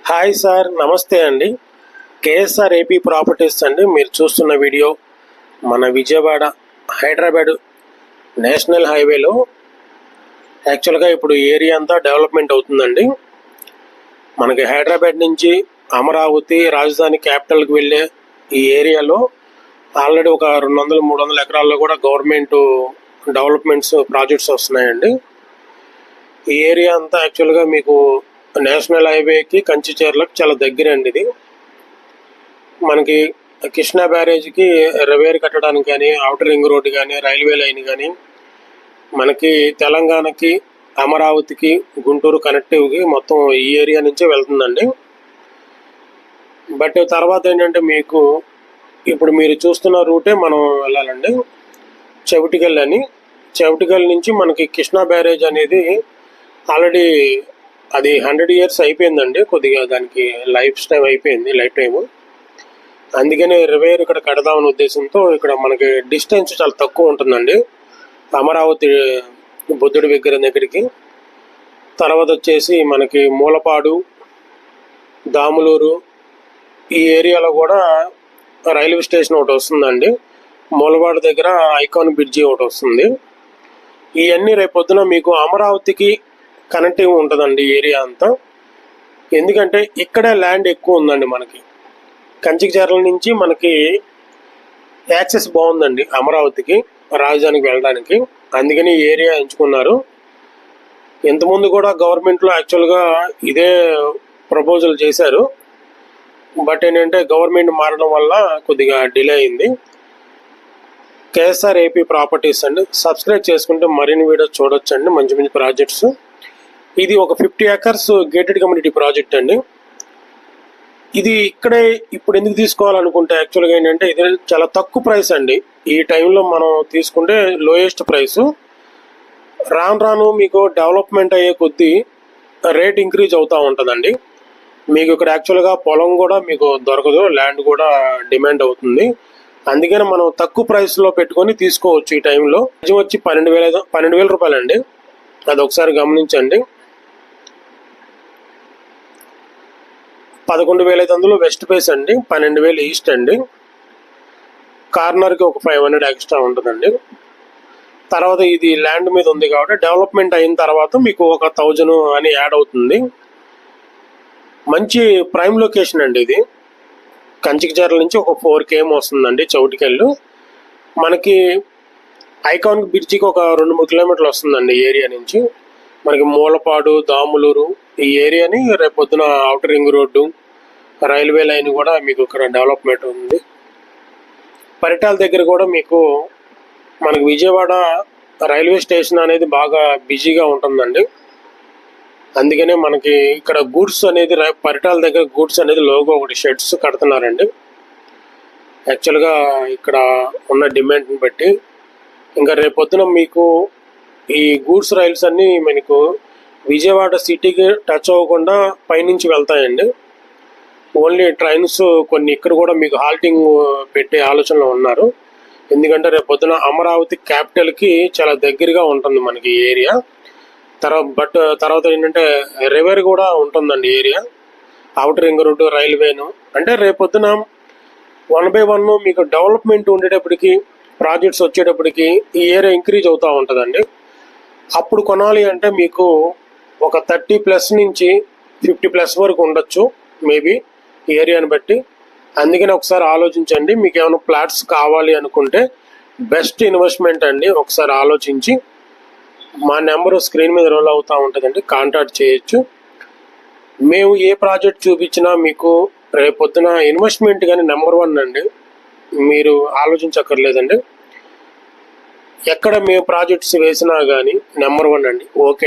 Hi sir, నమస్తే అండి. KSR AP properties అండి. మీరు చూస్తున్న వీడియో మన విజయవాడ హైదరాబాద్ నేషనల్ హైవేలో యాక్చువల్గా ఇప్పుడు ఏరియా అంతా డెవలప్మెంట్ అవుతుందండి. మనకి హైదరాబాద్ నుంచి అమరావతి రాజధాని క్యాపిటల్కి వెళ్ళే ఈ ఏరియాలో ఆల్రెడీ ఒక 200-300 ఎకరాల్లో కూడా గవర్నమెంట్ డెవలప్మెంట్స్ ప్రాజెక్ట్స్ వస్తున్నాయండి. ఈ ఏరియా అంతా యాక్చువల్గా మీకు నేషనల్ హైవేకి కంచిచర్లకు చాలా దగ్గర అండి. ఇది మనకి కృష్ణా బ్యారేజ్కి రివేర్ కట్టడానికి కానీ, అవుటర్ రింగ్ రోడ్డు కానీ, రైల్వే లైన్ కానీ, మనకి తెలంగాణకి అమరావతికి గుంటూరు కనెక్టివ్కి మొత్తం ఈ ఏరియా నుంచే వెళ్తుందండి. బట్ తర్వాత ఏంటంటే మీకు ఇప్పుడు మీరు చూస్తున్న రూటే మనం వెళ్ళాలండి. చవిటిగల్ అని, చవిటిగల్ నుంచి మనకి కృష్ణా బ్యారేజ్ అనేది ఆల్రెడీ అది 100 years అయిపోయిందండి. కొద్దిగా దానికి లైఫ్ టైము. అందుకని రివేర్ ఇక్కడ కడదామనే ఉద్దేశంతో ఇక్కడ మనకి డిస్టెన్స్ చాలా తక్కువ ఉంటుందండి అమరావతి బుద్ధుడి విగ్రహం దగ్గరికి. తర్వాత వచ్చేసి మనకి మూలపాడు, దాములూరు ఈ ఏరియాలో కూడా రైల్వే స్టేషన్ ఒకటి వస్తుందండి. మూలపాడు దగ్గర ఐకాన్ బ్రిడ్జి ఒకటి వస్తుంది. ఇవన్నీ రేపొద్దున మీకు అమరావతికి కనెక్టివ్ ఉంటుందండి ఏరియా అంతా. ఎందుకంటే ఇక్కడే ల్యాండ్ ఎక్కువ ఉందండి. మనకి కంచికచర్ల నుంచి మనకి యాక్సెస్ బాగుందండి అమరావతికి, రాజధానికి వెళ్ళడానికి. అందుకని ఈ ఏరియా ఎంచుకున్నారు. ఇంతకుముందు కూడా గవర్నమెంట్లో యాక్చువల్గా ఇదే ప్రపోజల్ చేశారు. బట్ ఏంటంటే గవర్నమెంట్ మారడం వల్ల కొద్దిగా డిలే అయింది. కేఎస్ఆర్ ఏపీ ప్రాపర్టీస్ అండి. సబ్స్క్రైబ్ చేసుకుంటే మరిన్ని వీడియోస్ చూడొచ్చండి, మంచి మంచి ప్రాజెక్ట్స్. ఇది ఒక 50 acres గేటెడ్ కమ్యూనిటీ ప్రాజెక్ట్ అండి. ఇది ఇక్కడే ఇప్పుడు ఎందుకు తీసుకోవాలనుకుంటే యాక్చువల్గా ఏంటంటే ఇది చాలా తక్కువ ప్రైస్ అండి. ఈ టైంలో మనం తీసుకుంటే లోయెస్ట్ ప్రైస్. రాను రాను మీకు డెవలప్మెంట్ అయ్యే కొద్దీ రేట్ ఇంక్రీజ్ అవుతూ ఉంటుందండి. మీకు ఇక్కడ యాక్చువల్గా పొలం కూడా మీకు దొరకదు, ల్యాండ్ కూడా డిమాండ్ అవుతుంది. అందుకని మనం తక్కువ ప్రైస్లో పెట్టుకొని తీసుకోవచ్చు. ఈ టైంలో వచ్చి 12,000 రూపాయలండి. అది ఒకసారి గమనించండి. 11,500 వెస్ట్ ఫేస్ అండి, 12,000 ఈస్ట్ అండి. కార్నర్కి ఒక 500 ఎక్స్ట్రా ఉంటుందండి. తర్వాత ఇది ల్యాండ్ మీద ఉంది కాబట్టి డెవలప్మెంట్ అయిన తర్వాత మీకు ఒక 1,000 అని యాడ్ అవుతుంది. మంచి ప్రైమ్ లొకేషన్ అండి ఇది. కంచికచర్ల నుంచి ఒక 4 km వస్తుందండి చౌటికెళ్ళు. మనకి ఐకాన్ బ్రిడ్జికి ఒక 2-3 కిలోమీటర్లు వస్తుందండి ఏరియా నుంచి. మనకి మూలపాడు, దాములూరు ఈ ఏరియాని రేపొద్దున outer ring road, railway line కూడా మీకు ఇక్కడ డెవలప్మెంట్ ఉంది. పరిటాల దగ్గర కూడా మీకు మనకి విజయవాడ రైల్వే స్టేషన్ అనేది బాగా బిజీగా ఉంటుందండి. అందుకనే మనకి ఇక్కడ గూడ్స్ అనేది పరిటాల దగ్గర గూడ్స్ అనేది లోగో ఒకటి షెడ్స్ కడుతున్నారండి. యాక్చువల్గా ఇక్కడ ఉన్న డిమాండ్ని బట్టి ఇంకా రేపొద్దున మీకు ఈ గూడ్స్ రైల్స్ అన్నీ మనకు విజయవాడ సిటీకి టచ్ అవ్వకుండా పైనుంచి వెళ్తాయండి. ఓన్లీ ట్రైన్స్ కొన్ని ఇక్కడ కూడా మీకు హాల్టింగ్ పెట్టే ఆలోచనలో ఉన్నారు. ఎందుకంటే రేపొద్దున అమరావతి క్యాపిటల్కి చాలా దగ్గరగా ఉంటుంది మనకి ఈ ఏరియా. తర్వాత ఏంటంటే రివర్ కూడా ఉంటుందండి ఏరియా, అవుటర్ రింగ్ రోడ్డు, రైల్వేను. అంటే రేపొద్దున 1 by 1 మీకు డెవలప్మెంట్ ఉండేటప్పటికి, ప్రాజెక్ట్స్ వచ్చేటప్పటికి ఈ ఏరియా ఇంక్రీజ్ అవుతూ ఉంటుందండి. అప్పుడు కొనాలి అంటే మీకు ఒక 30+ నుంచి 50+ వరకు ఉండొచ్చు మేబీ ఏరియాని బట్టి. అందుకని ఒకసారి ఆలోచించండి. మీకు ఏమైనా ప్లాట్స్ కావాలి అనుకుంటే బెస్ట్ ఇన్వెస్ట్మెంట్ అండి. ఒకసారి ఆలోచించి మా నెంబరు స్క్రీన్ మీద రోల్ అవుతూ ఉంటుందండి, కాంటాక్ట్ చేయొచ్చు. మేము ఏ ప్రాజెక్ట్ చూపించినా మీకు రేపొద్దున ఇన్వెస్ట్మెంట్ కానీ నెంబర్ 1 అండి. మీరు ఆలోచించక్కర్లేదండి. ఎక్కడ మేము ప్రాజెక్ట్స్ వేసినా కానీ నెంబర్ 1 అండి. ఓకే.